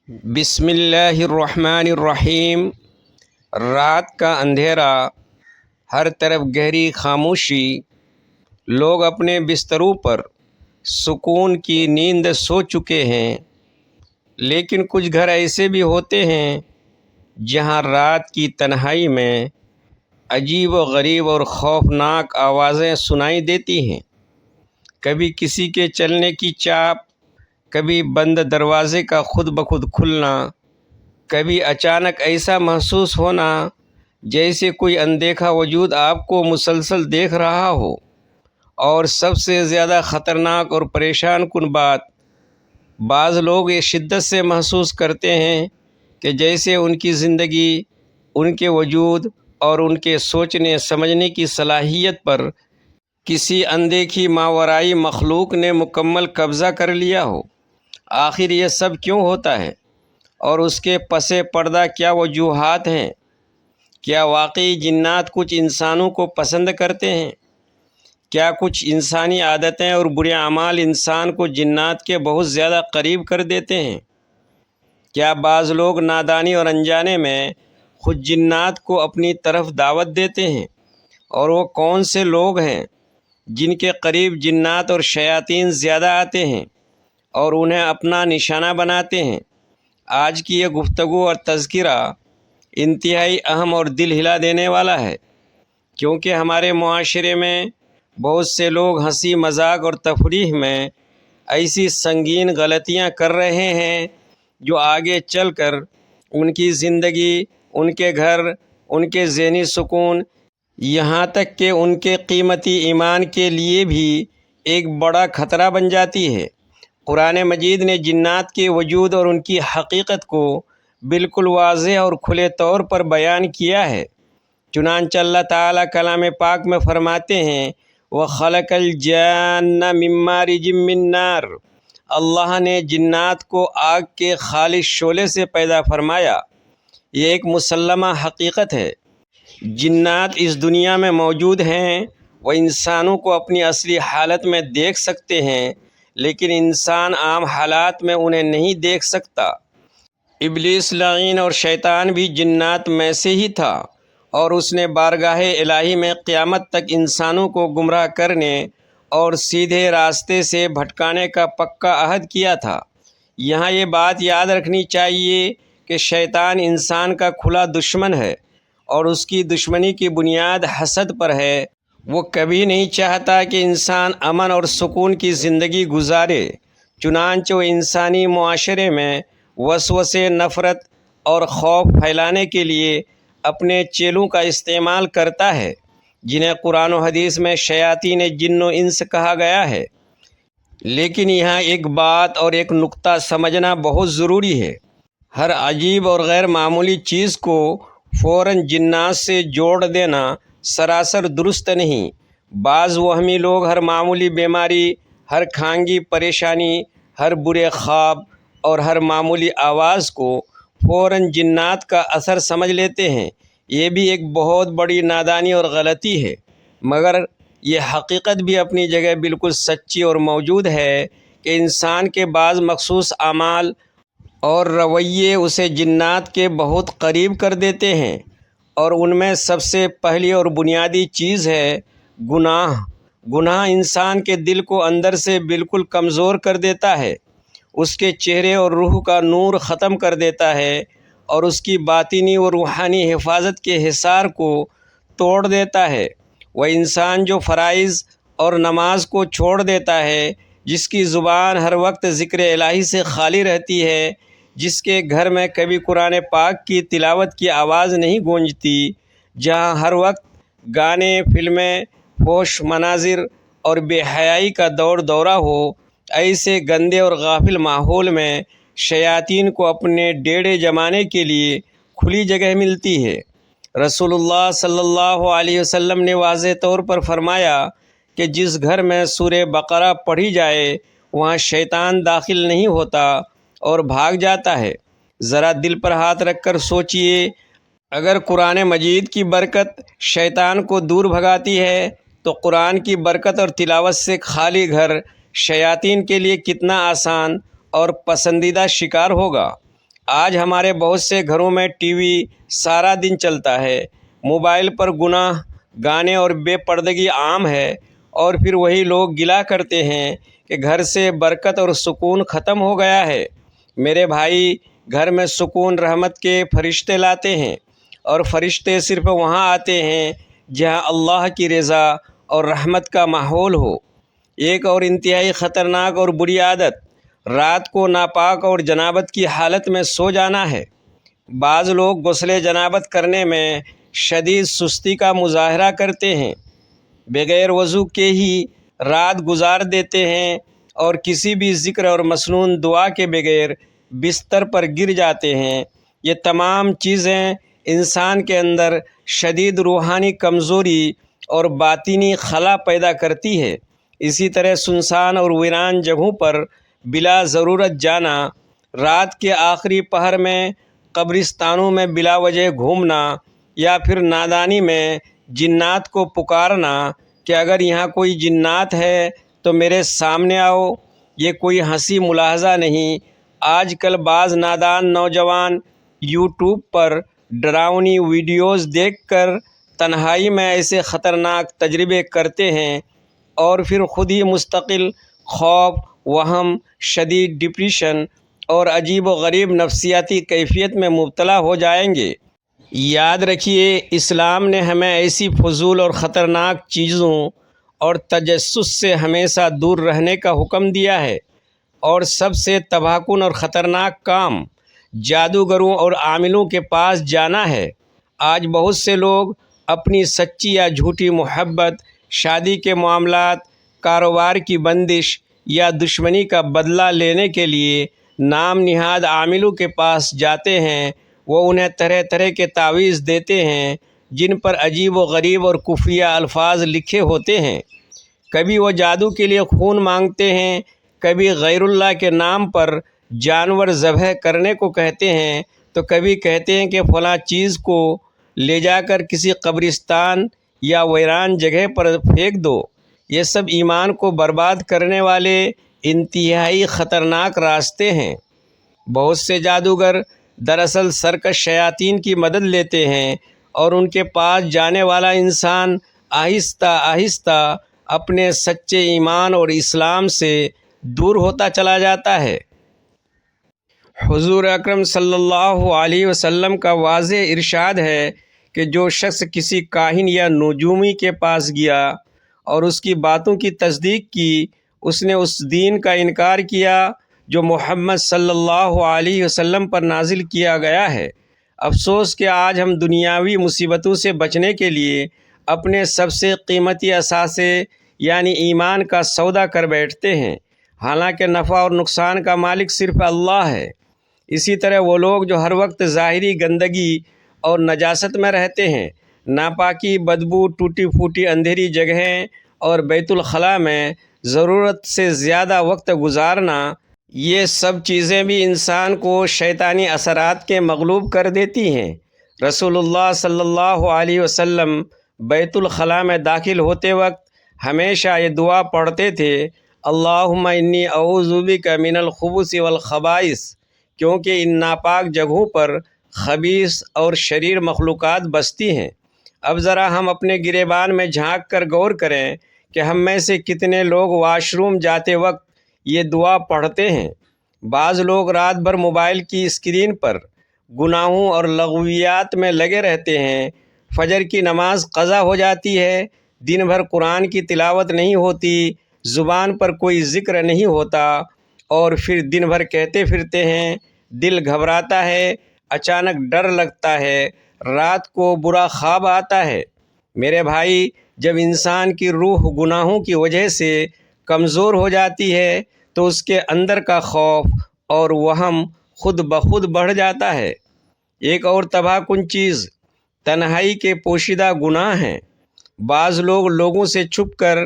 بسم اللہ الرحمن الرحیم۔ رات کا اندھیرا، ہر طرف گہری خاموشی، لوگ اپنے بستروں پر سکون کی نیند سو چکے ہیں، لیکن کچھ گھر ایسے بھی ہوتے ہیں جہاں رات کی تنہائی میں عجیب و غریب اور خوفناک آوازیں سنائی دیتی ہیں۔ کبھی کسی کے چلنے کی چاپ، کبھی بند دروازے کا خود بخود کھلنا، کبھی اچانک ایسا محسوس ہونا جیسے کوئی اندیکھا وجود آپ کو مسلسل دیکھ رہا ہو۔ اور سب سے زیادہ خطرناک اور پریشان کن بات، بعض لوگ یہ شدت سے محسوس کرتے ہیں کہ جیسے ان کی زندگی، ان کے وجود اور ان کے سوچنے سمجھنے کی صلاحیت پر کسی اندیکھی ماورائی مخلوق نے مکمل قبضہ کر لیا ہو۔ آخر یہ سب کیوں ہوتا ہے، اور اس کے پس پردہ کیا وجوہات ہیں؟ کیا واقعی جنات کچھ انسانوں کو پسند کرتے ہیں؟ کیا کچھ انسانی عادتیں اور برے اعمال انسان کو جنات کے بہت زیادہ قریب کر دیتے ہیں؟ کیا بعض لوگ نادانی اور انجانے میں خود جنات کو اپنی طرف دعوت دیتے ہیں؟ اور وہ کون سے لوگ ہیں جن کے قریب جنات اور شیاطین زیادہ آتے ہیں اور انہیں اپنا نشانہ بناتے ہیں؟ آج کی یہ گفتگو اور تذکرہ انتہائی اہم اور دل ہلا دینے والا ہے، کیونکہ ہمارے معاشرے میں بہت سے لوگ ہنسی مذاق اور تفریح میں ایسی سنگین غلطیاں کر رہے ہیں جو آگے چل کر ان کی زندگی، ان کے گھر، ان کے ذہنی سکون، یہاں تک کہ ان کے قیمتی ایمان کے لیے بھی ایک بڑا خطرہ بن جاتی ہے۔ قرآن مجید نے جنات کے وجود اور ان کی حقیقت کو بالکل واضح اور کھلے طور پر بیان کیا ہے۔ چنانچہ اللہ تعالیٰ کلام پاک میں فرماتے ہیں وَخَلَقَ الْجَانَّ مِن مَّارِجٍ مِّن نَّارٍ، اللہ نے جنات کو آگ کے خالص شعلے سے پیدا فرمایا۔ یہ ایک مسلمہ حقیقت ہے۔ جنات اس دنیا میں موجود ہیں، وہ انسانوں کو اپنی اصلی حالت میں دیکھ سکتے ہیں، لیکن انسان عام حالات میں انہیں نہیں دیکھ سکتا۔ ابلیس لعین اور شیطان بھی جنات میں سے ہی تھا، اور اس نے بارگاہ الہی میں قیامت تک انسانوں کو گمراہ کرنے اور سیدھے راستے سے بھٹکانے کا پکا عہد کیا تھا۔ یہاں یہ بات یاد رکھنی چاہیے کہ شیطان انسان کا کھلا دشمن ہے، اور اس کی دشمنی کی بنیاد حسد پر ہے۔ وہ کبھی نہیں چاہتا کہ انسان امن اور سکون کی زندگی گزارے، چنانچہ وہ انسانی معاشرے میں وسوسے، نفرت اور خوف پھیلانے کے لیے اپنے چیلوں کا استعمال کرتا ہے، جنہیں قرآن و حدیث میں شیاطین جن و انس کہا گیا ہے۔ لیکن یہاں ایک بات اور ایک نقطہ سمجھنا بہت ضروری ہے۔ ہر عجیب اور غیر معمولی چیز کو فوراً جنات سے جوڑ دینا سراسر درست نہیں۔ بعض وہمی لوگ ہر معمولی بیماری، ہر کھانگی پریشانی، ہر برے خواب اور ہر معمولی آواز کو فوراً جنات کا اثر سمجھ لیتے ہیں۔ یہ بھی ایک بہت بڑی نادانی اور غلطی ہے، مگر یہ حقیقت بھی اپنی جگہ بالکل سچی اور موجود ہے کہ انسان کے بعض مخصوص اعمال اور رویے اسے جنات کے بہت قریب کر دیتے ہیں، اور ان میں سب سے پہلی اور بنیادی چیز ہے گناہ۔ گناہ انسان کے دل کو اندر سے بالکل کمزور کر دیتا ہے، اس کے چہرے اور روح کا نور ختم کر دیتا ہے، اور اس کی باطنی و روحانی حفاظت کے حصار کو توڑ دیتا ہے۔ وہ انسان جو فرائض اور نماز کو چھوڑ دیتا ہے، جس کی زبان ہر وقت ذکر الہی سے خالی رہتی ہے، جس کے گھر میں کبھی قرآن پاک کی تلاوت کی آواز نہیں گونجتی، جہاں ہر وقت گانے، فلمیں، فحش مناظر اور بے حیائی کا دور دورہ ہو، ایسے گندے اور غافل ماحول میں شیاطین کو اپنے ڈیرے جمانے کے لیے کھلی جگہ ملتی ہے۔ رسول اللہ صلی اللہ علیہ وسلم نے واضح طور پر فرمایا کہ جس گھر میں سورہ بقرہ پڑھی جائے وہاں شیطان داخل نہیں ہوتا اور بھاگ جاتا ہے۔ ذرا دل پر ہاتھ رکھ کر سوچئے، اگر قرآن مجید کی برکت شیطان کو دور بھگاتی ہے تو قرآن کی برکت اور تلاوت سے خالی گھر شیاطین کے لیے کتنا آسان اور پسندیدہ شکار ہوگا۔ آج ہمارے بہت سے گھروں میں ٹی وی سارا دن چلتا ہے، موبائل پر گناہ گانے اور بے پردگی عام ہے، اور پھر وہی لوگ گلا کرتے ہیں کہ گھر سے برکت اور سکون ختم ہو گیا ہے۔ میرے بھائی، گھر میں سکون رحمت کے فرشتے لاتے ہیں، اور فرشتے صرف وہاں آتے ہیں جہاں اللہ کی رضا اور رحمت کا ماحول ہو۔ ایک اور انتہائی خطرناک اور بری عادت رات کو ناپاک اور جنابت کی حالت میں سو جانا ہے۔ بعض لوگ غسل جنابت کرنے میں شدید سستی کا مظاہرہ کرتے ہیں، بغیر وضو کے ہی رات گزار دیتے ہیں، اور کسی بھی ذکر اور مسنون دعا کے بغیر بستر پر گر جاتے ہیں۔ یہ تمام چیزیں انسان کے اندر شدید روحانی کمزوری اور باطنی خلا پیدا کرتی ہے۔ اسی طرح سنسان اور ویران جگہوں پر بلا ضرورت جانا، رات کے آخری پہر میں قبرستانوں میں بلا وجہ گھومنا، یا پھر نادانی میں جنات کو پکارنا کہ اگر یہاں کوئی جنات ہے تو میرے سامنے آؤ، یہ کوئی ہنسی ملاحظہ نہیں۔ آج کل بعض نادان نوجوان یوٹیوب پر ڈراؤنی ویڈیوز دیکھ کر تنہائی میں ایسے خطرناک تجربے کرتے ہیں، اور پھر خود ہی مستقل خوف، وہم، شدید ڈپریشن اور عجیب و غریب نفسیاتی کیفیت میں مبتلا ہو جائیں گے۔ یاد رکھیے، اسلام نے ہمیں ایسی فضول اور خطرناک چیزوں اور تجسس سے ہمیشہ دور رہنے کا حکم دیا ہے، اور سب سے تباہ کن اور خطرناک کام جادوگروں اور عاملوں کے پاس جانا ہے۔ آج بہت سے لوگ اپنی سچی یا جھوٹی محبت، شادی کے معاملات، کاروبار کی بندش یا دشمنی کا بدلہ لینے کے لیے نام نہاد عاملوں کے پاس جاتے ہیں۔ وہ انہیں طرح طرح کے تعویذ دیتے ہیں جن پر عجیب و غریب اور کفریہ الفاظ لکھے ہوتے ہیں۔ کبھی وہ جادو کے لیے خون مانگتے ہیں، کبھی غیر اللہ کے نام پر جانور ذبح کرنے کو کہتے ہیں، تو کبھی کہتے ہیں کہ فلاں چیز کو لے جا کر کسی قبرستان یا ویران جگہ پر پھینک دو۔ یہ سب ایمان کو برباد کرنے والے انتہائی خطرناک راستے ہیں۔ بہت سے جادوگر دراصل سرکش شیاطین کی مدد لیتے ہیں، اور ان کے پاس جانے والا انسان آہستہ آہستہ اپنے سچے ایمان اور اسلام سے دور ہوتا چلا جاتا ہے۔ حضور اکرم صلی اللہ علیہ وسلم کا واضح ارشاد ہے کہ جو شخص کسی کاہن یا نجومی کے پاس گیا اور اس کی باتوں کی تصدیق کی، اس نے اس دین کا انکار کیا جو محمد صلی اللہ علیہ وسلم پر نازل کیا گیا ہے۔ افسوس کہ آج ہم دنیاوی مصیبتوں سے بچنے کے لیے اپنے سب سے قیمتی اثاثے یعنی ایمان کا سودا کر بیٹھتے ہیں، حالانکہ نفع اور نقصان کا مالک صرف اللہ ہے۔ اسی طرح وہ لوگ جو ہر وقت ظاہری گندگی اور نجاست میں رہتے ہیں، ناپاکی، بدبو، ٹوٹی پھوٹی اندھیری جگہیں اور بیت الخلاء میں ضرورت سے زیادہ وقت گزارنا، یہ سب چیزیں بھی انسان کو شیطانی اثرات کے مغلوب کر دیتی ہیں۔ رسول اللہ صلی اللہ علیہ وسلم بیت الخلاء میں داخل ہوتے وقت ہمیشہ یہ دعا پڑھتے تھے: اللہم انی اعوذ بک من الخبث والخبائث، کیونکہ ان ناپاک جگہوں پر خبیث اور شریر مخلوقات بستی ہیں۔ اب ذرا ہم اپنے گریبان میں جھانک کر غور کریں کہ ہم میں سے کتنے لوگ واش روم جاتے وقت یہ دعا پڑھتے ہیں۔ بعض لوگ رات بھر موبائل کی اسکرین پر گناہوں اور لغویات میں لگے رہتے ہیں، فجر کی نماز قضا ہو جاتی ہے، دن بھر قرآن کی تلاوت نہیں ہوتی، زبان پر کوئی ذکر نہیں ہوتا، اور پھر دن بھر کہتے پھرتے ہیں، دل گھبراتا ہے، اچانک ڈر لگتا ہے، رات کو برا خواب آتا ہے۔ میرے بھائی، جب انسان کی روح گناہوں کی وجہ سے کمزور ہو جاتی ہے تو اس کے اندر کا خوف اور وہم خود بخود بڑھ جاتا ہے۔ ایک اور تباہ کن چیز تنہائی کے پوشیدہ گناہ ہیں۔ بعض لوگ لوگوں سے چھپ کر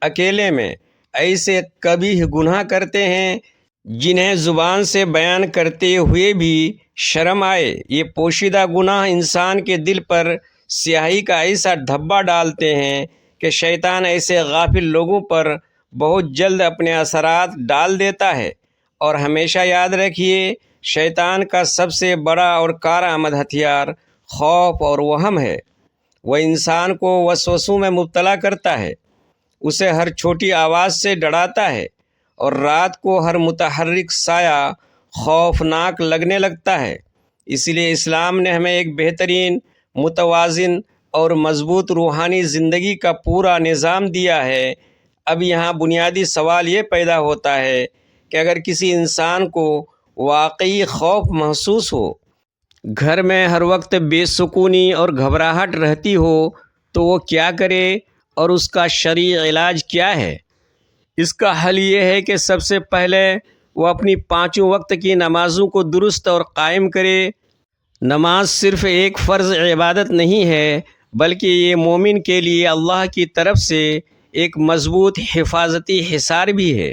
اکیلے میں ایسے قبیح گناہ کرتے ہیں جنہیں زبان سے بیان کرتے ہوئے بھی شرم آئے۔ یہ پوشیدہ گناہ انسان کے دل پر سیاہی کا ایسا دھبا ڈالتے ہیں کہ شیطان ایسے غافل لوگوں پر بہت جلد اپنے اثرات ڈال دیتا ہے۔ اور ہمیشہ یاد رکھیے شیطان کا سب سے بڑا اور کارآمد ہتھیار خوف اور وہم ہے۔ وہ انسان کو وسوسوں میں مبتلا کرتا ہے، اسے ہر چھوٹی آواز سے ڈراتا ہے اور رات کو ہر متحرک سایہ خوفناک لگنے لگتا ہے۔ اس لیے اسلام نے ہمیں ایک بہترین، متوازن اور مضبوط روحانی زندگی کا پورا نظام دیا ہے۔ اب یہاں بنیادی سوال یہ پیدا ہوتا ہے کہ اگر کسی انسان کو واقعی خوف محسوس ہو، گھر میں ہر وقت بے سکونی اور گھبراہٹ رہتی ہو، تو وہ کیا کرے اور اس کا شرعی علاج کیا ہے؟ اس کا حل یہ ہے کہ سب سے پہلے وہ اپنی 5 وقت کی نمازوں کو درست اور قائم کرے۔ نماز صرف ایک فرض عبادت نہیں ہے، بلکہ یہ مومن کے لیے اللہ کی طرف سے ایک مضبوط حفاظتی حصار بھی ہے۔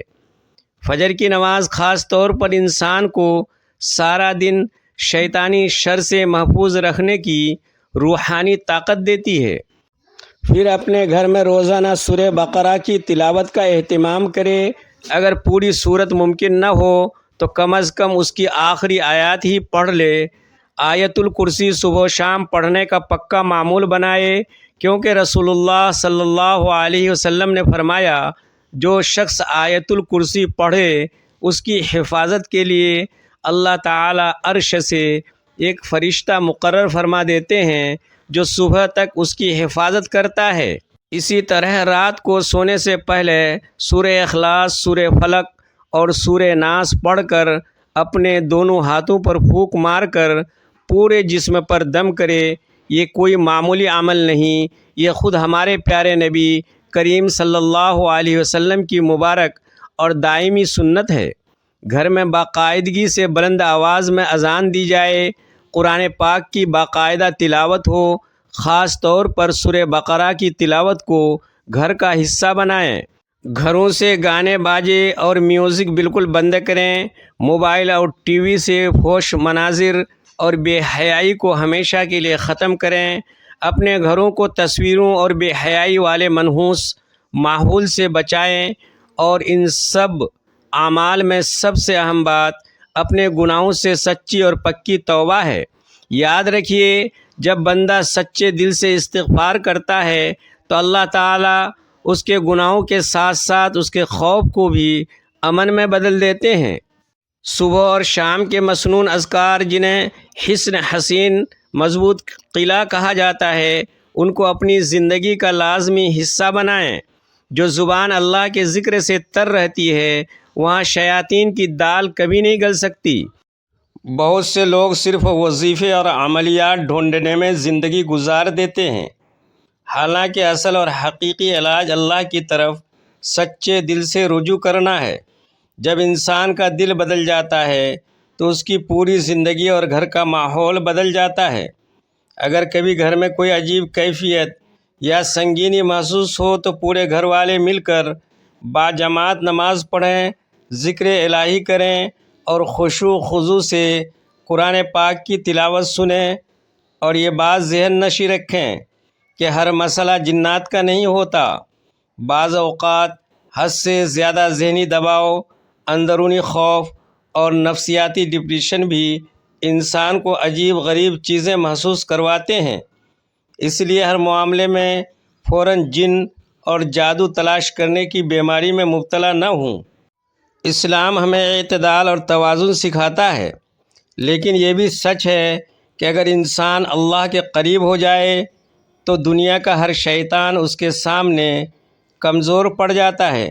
فجر کی نماز خاص طور پر انسان کو سارا دن شیطانی شر سے محفوظ رکھنے کی روحانی طاقت دیتی ہے۔ پھر اپنے گھر میں روزانہ سورہ بقرہ کی تلاوت کا اہتمام کرے۔ اگر پوری سورت ممکن نہ ہو تو کم از کم اس کی آخری آیات ہی پڑھ لے۔ آیت الکرسی صبح و شام پڑھنے کا پکا معمول بنائے، کیونکہ رسول اللہ صلی اللہ علیہ وسلم نے فرمایا، جو شخص آیت الکرسی پڑھے اس کی حفاظت کے لیے اللہ تعالی عرش سے ایک فرشتہ مقرر فرما دیتے ہیں جو صبح تک اس کی حفاظت کرتا ہے۔ اسی طرح رات کو سونے سے پہلے سورہ اخلاص، سورہ فلق اور سورہ ناس پڑھ کر اپنے دونوں ہاتھوں پر پھونک مار کر پورے جسم پر دم کرے۔ یہ کوئی معمولی عمل نہیں، یہ خود ہمارے پیارے نبی کریم صلی اللہ علیہ وسلم کی مبارک اور دائمی سنت ہے۔ گھر میں باقاعدگی سے بلند آواز میں اذان دی جائے، قرآن پاک کی باقاعدہ تلاوت ہو، خاص طور پر سورہ بقرہ کی تلاوت کو گھر کا حصہ بنائیں۔ گھروں سے گانے باجے اور میوزک بالکل بند کریں۔ موبائل اور ٹی وی سے فحش مناظر اور بے حیائی کو ہمیشہ کے لیے ختم کریں۔ اپنے گھروں کو تصویروں اور بے حیائی والے منحوس ماحول سے بچائیں، اور ان سب اعمال میں سب سے اہم بات اپنے گناہوں سے سچی اور پکی توبہ ہے۔ یاد رکھیے، جب بندہ سچے دل سے استغفار کرتا ہے تو اللہ تعالیٰ اس کے گناہوں کے ساتھ ساتھ اس کے خوف کو بھی امن میں بدل دیتے ہیں۔ صبح اور شام کے مسنون اذکار، جنہیں حصن حسین مضبوط قلعہ کہا جاتا ہے، ان کو اپنی زندگی کا لازمی حصہ بنائیں۔ جو زبان اللہ کے ذکر سے تر رہتی ہے، وہاں شیاطین کی دال کبھی نہیں گل سکتی۔ بہت سے لوگ صرف وظیفے اور عملیات ڈھونڈنے میں زندگی گزار دیتے ہیں، حالانکہ اصل اور حقیقی علاج اللہ کی طرف سچے دل سے رجوع کرنا ہے۔ جب انسان کا دل بدل جاتا ہے تو اس کی پوری زندگی اور گھر کا ماحول بدل جاتا ہے۔ اگر کبھی گھر میں کوئی عجیب کیفیت یا سنگینی محسوس ہو تو پورے گھر والے مل کر باجماعت نماز پڑھیں، ذکر الہی کریں اور خشوع و خضوع سے قرآن پاک کی تلاوت سنیں، اور یہ بات ذہن نشیں رکھیں کہ ہر مسئلہ جنات کا نہیں ہوتا۔ بعض اوقات حد سے زیادہ ذہنی دباؤ، اندرونی خوف اور نفسیاتی ڈپریشن بھی انسان کو عجیب غریب چیزیں محسوس کرواتے ہیں۔ اس لیے ہر معاملے میں فوراً جن اور جادو تلاش کرنے کی بیماری میں مبتلا نہ ہوں۔ اسلام ہمیں اعتدال اور توازن سکھاتا ہے، لیکن یہ بھی سچ ہے کہ اگر انسان اللہ کے قریب ہو جائے تو دنیا کا ہر شیطان اس کے سامنے کمزور پڑ جاتا ہے۔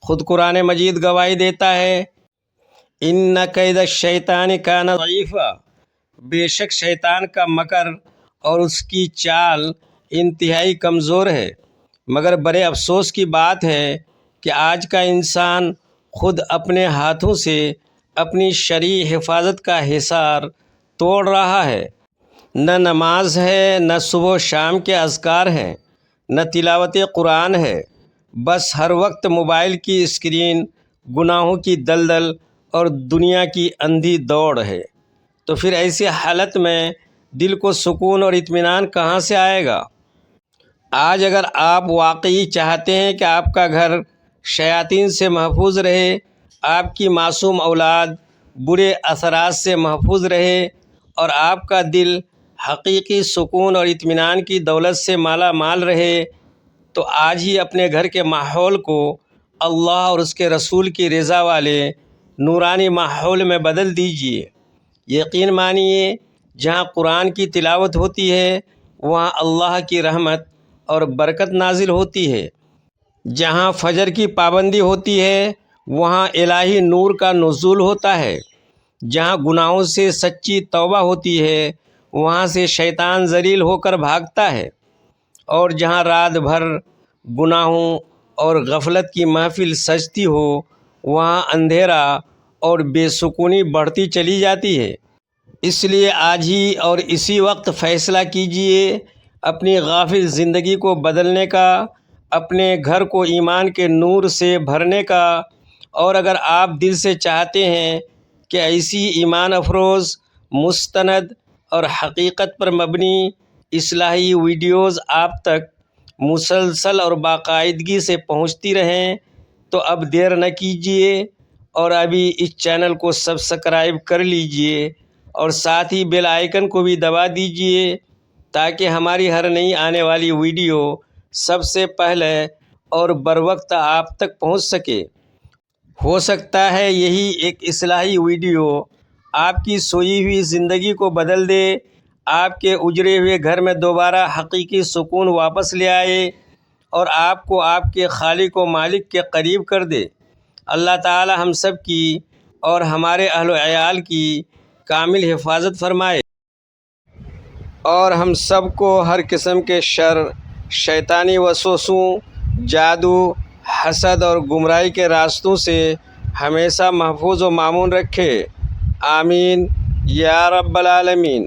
خود قرآن مجید گواہی دیتا ہے، ان کید الشیطان کان ضعیفا، بے شک شیطان کا مکر اور اس کی چال انتہائی کمزور ہے۔ مگر بڑے افسوس کی بات ہے کہ آج کا انسان خود اپنے ہاتھوں سے اپنی شرعی حفاظت کا حصار توڑ رہا ہے۔ نہ نماز ہے، نہ صبح و شام کے اذکار ہیں، نہ تلاوت قرآن ہے، بس ہر وقت موبائل کی اسکرین، گناہوں کی دلدل اور دنیا کی اندھی دوڑ ہے۔ تو پھر ایسی حالت میں دل کو سکون اور اطمینان کہاں سے آئے گا؟ آج اگر آپ واقعی چاہتے ہیں کہ آپ کا گھر شیاطین سے محفوظ رہے، آپ کی معصوم اولاد برے اثرات سے محفوظ رہے اور آپ کا دل حقیقی سکون اور اطمینان کی دولت سے مالا مال رہے، تو آج ہی اپنے گھر کے ماحول کو اللہ اور اس کے رسول کی رضا والے نورانی ماحول میں بدل دیجیے۔ یقین مانیے، جہاں قرآن کی تلاوت ہوتی ہے وہاں اللہ کی رحمت اور برکت نازل ہوتی ہے، جہاں فجر کی پابندی ہوتی ہے وہاں الہی نور کا نزول ہوتا ہے، جہاں گناہوں سے سچی توبہ ہوتی ہے وہاں سے شیطان ذلیل ہو کر بھاگتا ہے، اور جہاں رات بھر گناہوں اور غفلت کی محفل سجتی ہو وہاں اندھیرا اور بے سکونی بڑھتی چلی جاتی ہے۔ اس لیے آج ہی اور اسی وقت فیصلہ کیجیے اپنی غافل زندگی کو بدلنے کا، اپنے گھر کو ایمان کے نور سے بھرنے کا، اور اگر آپ دل سے چاہتے ہیں کہ ایسی ایمان افروز، مستند اور حقیقت پر مبنی اصلاحی ویڈیوز آپ تک مسلسل اور باقاعدگی سے پہنچتی رہیں تو اب دیر نہ کیجیے اور ابھی اس چینل کو سبسکرائب کر لیجئے اور ساتھ ہی بیل آئیکن کو بھی دبا دیجئے تاکہ ہماری ہر نئی آنے والی ویڈیو سب سے پہلے اور بروقت آپ تک پہنچ سکے۔ ہو سکتا ہے یہی ایک اصلاحی ویڈیو آپ کی سوئی ہوئی زندگی کو بدل دے، آپ کے اجڑے ہوئے گھر میں دوبارہ حقیقی سکون واپس لے آئے اور آپ کو آپ کے خالق و مالک کے قریب کر دے۔ اللہ تعالی ہم سب کی اور ہمارے اہل و عیال کی کامل حفاظت فرمائے اور ہم سب کو ہر قسم کے شر، شیطانی وسوسوں، جادو، حسد اور گمراہی کے راستوں سے ہمیشہ محفوظ و مامون رکھے۔ آمین یا رب العالمین۔